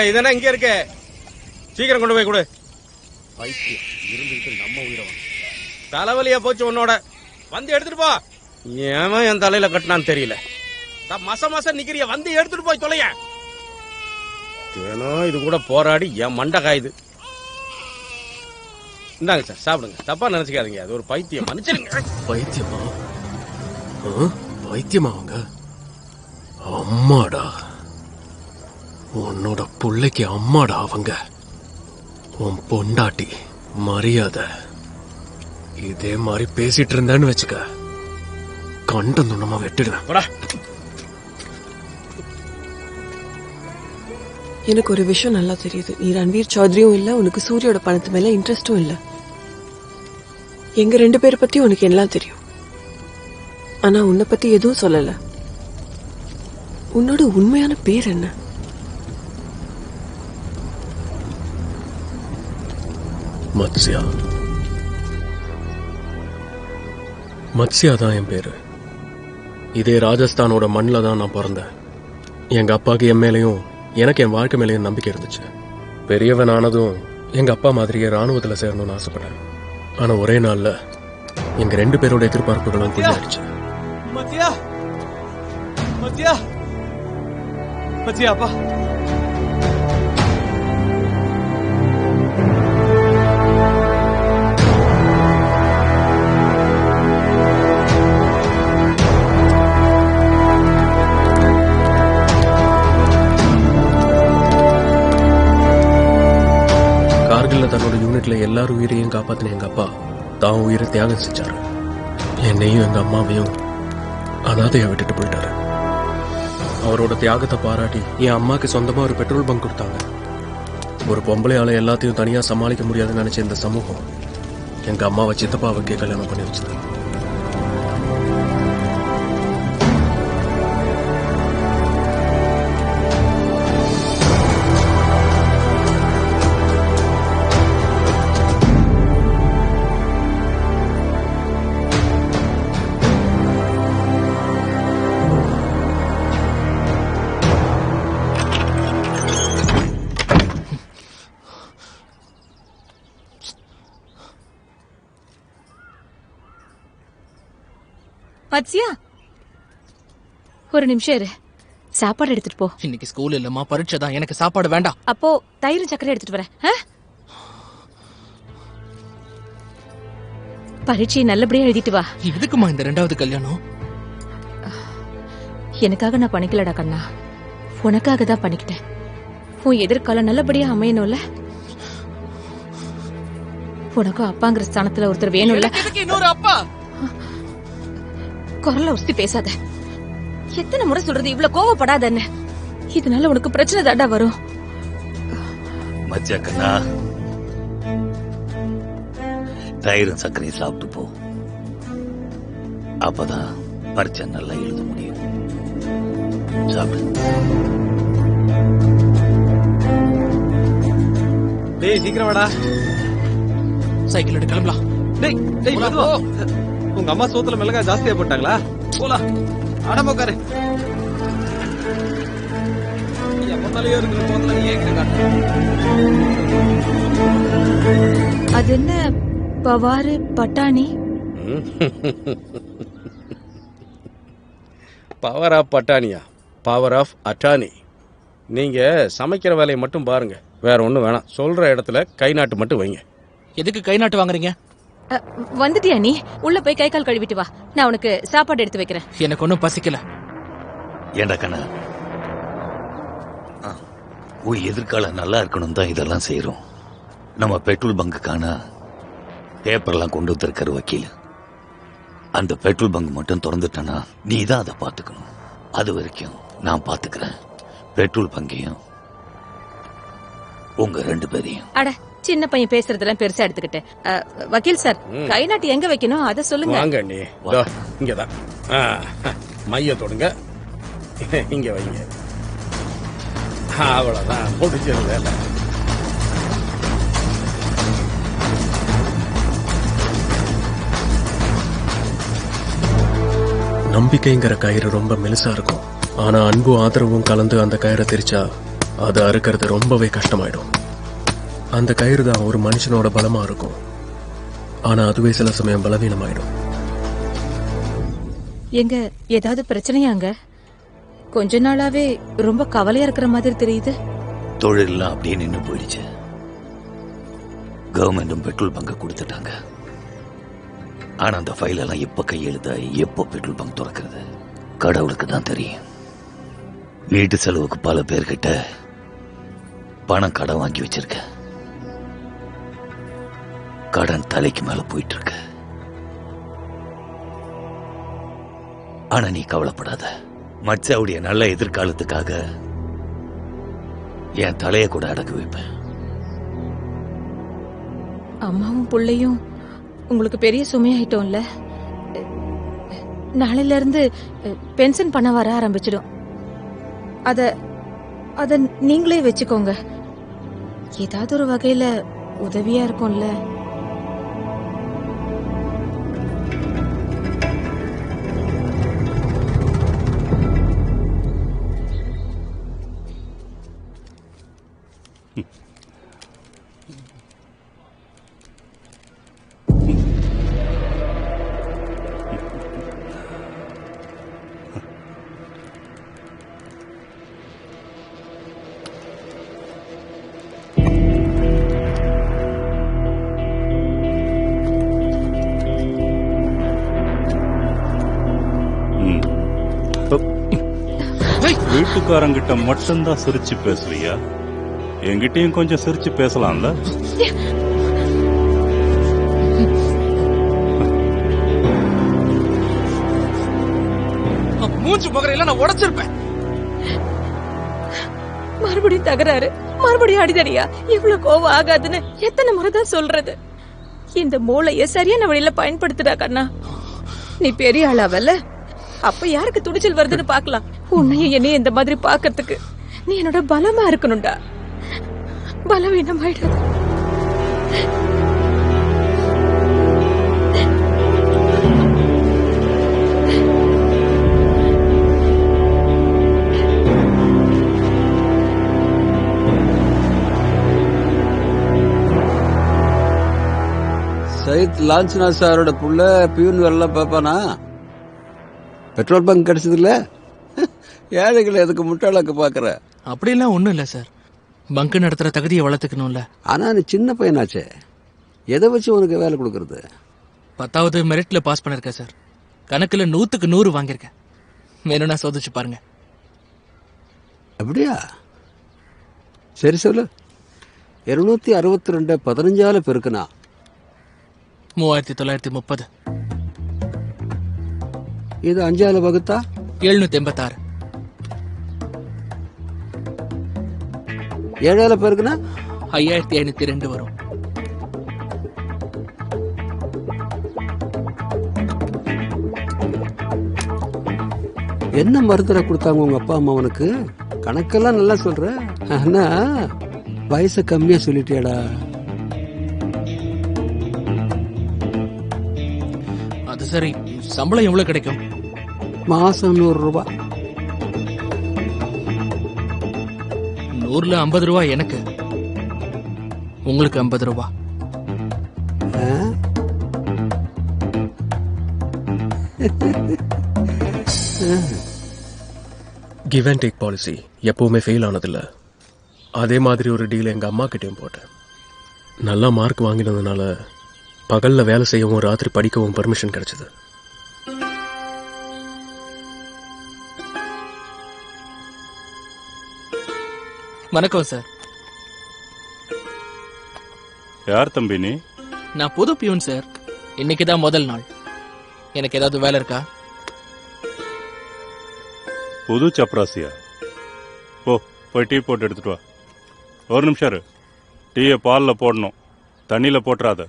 இதென்ன இங்க இருக்கு, சீக்கிரம் கொண்டு போய் கொடு. பைத்தியம் இருந்துட்டு நம்ம உயிரை தலைவலியா போச்சு உன்னோட. வந்து எடுத்துட்டு போ. ஏன் என் தலையில கட்டினான்னு தெரியல. மசம் நிக்கிறிய, வந்து எடுத்துட்டு போய் தொலைய. இது கூட போராடி என் மண்டை காயுது. இந்தாங்க சார், சாப்பிடுங்க. தப்பா நினைச்சுக்காதீங்க, அது ஒரு பைத்தியம், மன்னிச்சிருங்க. பைத்தியமா? பைத்தியமா அவங்க? அம்மாடா, உன்னோட புள்ளைக்கு அம்மாடா அவங்க. உன் பொண்டாட்டி மரியாதை. இதே மாதிரி பேசிட்டு இருந்தேன்னு வச்சுக்க, கண்டம் துண்டமா வெட்டிடுவேன். எனக்கு ஒரு விஷயம் நல்லா தெரியுது. நீ ரன்வீர் சௌத்ரியும் இல்ல, உனக்கு சூரியோட பணத்து மேல இன்ட்ரெஸ்டும் இல்ல. எங்க 2 பேரை பத்தி உனக்கு எல்லாம் தெரியும். ஆனா உன்னை பத்தி எதுவும் சொல்லல. உன்னோட உண்மையான பேர் என்ன? மத்ஸ்யா. மத்ஸ்யா தான் என் பேரு. இதே ராஜஸ்தானோட மண்ணில் தான் நான் பிறந்தேன். எங்க அப்பாவுக்கு என் மேலையும் எனக்கு என் வாழ்க்கை மேலேயும் நம்பிக்கை இருந்துச்சு. பெரியவன் ஆனதும் எங்க அப்பா மாதிரியே ராணுவத்தில் சேரணும்னு ஆசைப்பட்டேன். ஆனா ஒரே நாள்ல எங்க 2 பேரோட எதிர்பார்ப்புகளும் புரிஞ்சிடுச்சு. மத்யா, மத்யா, மத்யா அப்பா. தன்னோட யூனிட்ல எல்லாரும் உயிரையும் காப்பாத்தின எங்க அப்பா தான் உயிரை தியாகம் செஞ்சாரு. என்னையும் எங்க அம்மாவையும் அனாதையா விட்டுட்டு போயிட்டாரு. அவரோட தியாகத்தை பாராட்டி என் அம்மாக்கு சொந்தமா ஒரு பெட்ரோல் பங்க் கொடுத்தாங்க. ஒரு பொம்பளையால எல்லாத்தையும் தனியா சமாளிக்க முடியாதுன்னு நினைச்ச இந்த சமூகம் எங்க அம்மாவை சித்தப்பாவுக்கே கல்யாணம் பண்ணி வச்சது. மத்ஸ்யா, ஒரு நிமிஷம் இரு. சாப்பாடு எடுத்துட்டு போ. இன்னைக்கு ஸ்கூல் இல்லம்மா, பரீட்சை தான். எனக்கு சாப்பாடு வேண்டாம். அப்போ தயிர் சக்கரை எடுத்துட்டு வரேன். பரீட்சையை நல்லபடியா எழுதிட்டு வா. எதுக்குமா இந்த 2வது கல்யாணம்? எனக்காக நான் பண்ணிக்கலடா கண்ணா, உனக்காக தான் பண்ணிக்கிட்டேன். உன் எதிர்காலம் நல்லபடியா அமையணும்ல. உனக்கும் அப்பாங்கிற ஸ்தானத்துல ஒருத்தர் வேணும்ல. இன்னொரு அப்பா. குரல்ல உஸ்தி பேசாத. எத்தனை முறை சொல்றது, இவ்வளவு கோவப்படாதன்னு. இதனால உனக்கு பிரச்சனை தாண்டா வரும். மத்யா கண்ணா, தயிரும் சர்க்கரையும் சாப்பிட்டு போ. அப்பதான் பரீட்சை நல்லா எழுத முடியும். சாப்பிடு. டேய் சீக்கிரம் வாடா. சைக்கிள் எடுத்து கிளம்பலாம். டேய் டேய் மெதுவா. உங்க அம்மா சோத்துல மிளகாய் ஜாஸ்தியா போட்டாங்களா? போலாம். அடமோக்காரு. எம்மத்தாலேயே இருக்கிற சோத்துல நீ ஏன் காட்டு? அது என்ன பவாரு பட்டாணி? பவர் ஆஃப் பட்டானியா? Power of Adani. நீங்க சமைக்கிற வேலையை மட்டும் பாருங்க, வேற ஒண்ணும் வேணாம். சொல்ற இடத்துல கை நாட்டு மட்டும் வைங்க. எதுக்கு கை நாட்டு வாங்குறீங்க? வந்துட்டியா நீ? உள்ள போய் கை கால் கழுவிட்டு வா, நான் உனக்கு சாப்பாடு எடுத்து வைக்கிறேன். எனக்கு ஒன்னும் பசிக்கல. ஏண்டா கண்ணா, உன் எதிர்காலம் நல்லா இருக்கணும் தான் இதெல்லாம் செய்யறோம். நம்ம பெட்ரோல் பங்குக்கான பேப்பர்லாம் கொண்டு வந்திருக்கிற வக்கீல், அந்த பெட்ரோல் பங்க் மட்டும் திறந்துட்டனா நீ தான் அதை பாத்துக்கணும். அது வரைக்கும் நான் பாத்துக்கிறேன் பெட்ரோல் பங்கையும் உங்க 2 பேரையும். அட, சின்ன பையன் பேசுறதெல்லாம் பெருசா எடுத்துக்கிட்டு. வக்கீல் சார், கை நாட்டு எங்க வைக்கணும் அதை சொல்லுங்க. வாங்க நீ, இங்கதான். மைய தொடுங்க, இங்க வைங்க. அவ்வளவுதான், முடிஞ்சது வேலை. நம்பிக்கைங்கிற கயிறு ரொம்ப மெலிசா இருக்கும். ஆனா அன்பும் ஆதரவும் கலந்து அந்த கயிறை திரிச்சா அதை அறுக்கிறது ரொம்பவே கஷ்டமாயிடும். அந்த கயிறு தான் ஒரு மனுஷனோட பலமா இருக்கும். ஆனா அதுவே சில சமயம் பலவீனமாயிடும். எங்க ஏதாவது பிரச்சனையாங்க? கொஞ்ச நாளாவே ரொம்ப கவலையா இருக்கிற மாதிரி தெரியுது. தொழிலெல்லாம் அப்படியே நின்று போயிடுச்சு. கவர்மெண்டும் பெட்ரோல் பங்கை கொடுத்துட்டாங்க. ஆனா அந்த ஃபைல் எல்லாம் எப்ப கையெழுத்தாயி எப்போ பெட்ரோல் பங்க் திறக்கிறது கடவுளுக்கு தான் தெரியும். வீட்டு செலவுக்கு பல பேர்கிட்ட பணம் கடன் வாங்கி வச்சிருக்க. கடன் தலைக்கு மேல போயிட்டு இருக்கு. ஆனா நீ கவலைப்படாத. மச்சாவுடைய நல்ல எதிர்காலத்துக்காக என் தலைய கூட அடக்கு வைப்பேன். அம்மாவும் புள்ளையும் உங்களுக்கு பெரிய சுமையாயிட்டோம்ல. நாளையில இருந்து பென்ஷன் பண்ண வர ஆரம்பிச்சிடும். அத அத நீங்களே வச்சுக்கோங்க. ஏதாவது ஒரு வகையில உதவியா இருக்கும்ல. வீட்டுக்காரங்கிட்ட மட்டும்தான் சிரிச்சு பேசுவியா? என்கிட்டயும் கொஞ்சம் சிரிச்சு பேசலாம்ல? மூச்சு முகரையில நான் உடைச்சிருப்பேன். மறுபடியும் தகராறு, மறுபடியும் அடிதடியா? இவ்வளவு கோவம் ஆகாதுன்னு எத்தனை முறைதான் சொல்றது? இந்த மூளைய சரியான வழியில பயன்படுத்துடா கண்ணா. நீ பெரிய ஆளாவல்ல, அப்ப யாருக்கு துணிச்சல் வருதுன்னு பாக்கலாம். உன்னையும் என்னையும் இந்த மாதிரி பாக்கிறதுக்கு நீ என்னோட பலமா இருக்கணும்டா. பலவீனம் ஆயிடாது. சைத் லான்ச்னா சாரோட புள்ள பியூன் வேலை பாப்பானா? பெட்ரோல் பங்க் கிடைச்சது இல்ல? ஏழைகளை எதுக்கு முட்டாளாக்க பாக்குற? அப்படிலாம் ஒண்ணும் இல்ல சார். பங்க் நடத்துற தகுதியை வளர்த்துக்கணும்ல. ஆனா நீ சின்ன பையனாச்சே, எதை வச்சு உனக்கு வேலை கொடுக்கறது? 10வது மெரிட்ல பாஸ் பண்ணிருக்கேன் சார். கணக்குல 100க்கு 100 வாங்கியிருக்கேன். வேணும்னா சோதிச்சு பாருங்க. அப்படியா? சரி சொல்லு. 262 15ஆல பெருக்குனா 3930. இது 5ஆல வகுத்தா 786. 7ஆல பெருக்குனா 5502 வரும். என்ன மருந்துரை கொடுத்தாங்க உங்க அப்பா அம்மா உனக்கு? கணக்கெல்லாம் நல்லா சொல்ற, ஆனா வயசு கம்மியா சொல்லிட்டியாடா. அது சரி, சம்பளம் எவ்வளவு கிடைக்கும்? மாசம் 100 ரூபாய். 100ல 50 ரூபாய் எனக்கு, உங்களுக்கு 50 ரூபாய். கிவ் அண்ட் டேக் பாலிசி எப்பவுமே ஃபெயில் ஆனதில்ல. அதே மாதிரி ஒரு டீல் எங்க அம்மா கிட்டயும் போட்டேன். நல்லா மார்க் வாங்கினதுனால பகல்ல வேலை செய்யவும் ராத்திரி படிக்கவும் பர்மிஷன் கிடைச்சது. வணக்கம் சார். யார் தம்பி நீ? நான் புது பியூன் சார். இன்னைக்குதான் முதல் நாள். எனக்கு ஏதாவது வேலை இருக்கா? புது சப்ராசியா? போய் டீ போட்டு எடுத்துட்டு வா. ஒரு நிமிஷம் இரு. டீயை பாலில் போடணும், தண்ணியில் போட்டுறாத.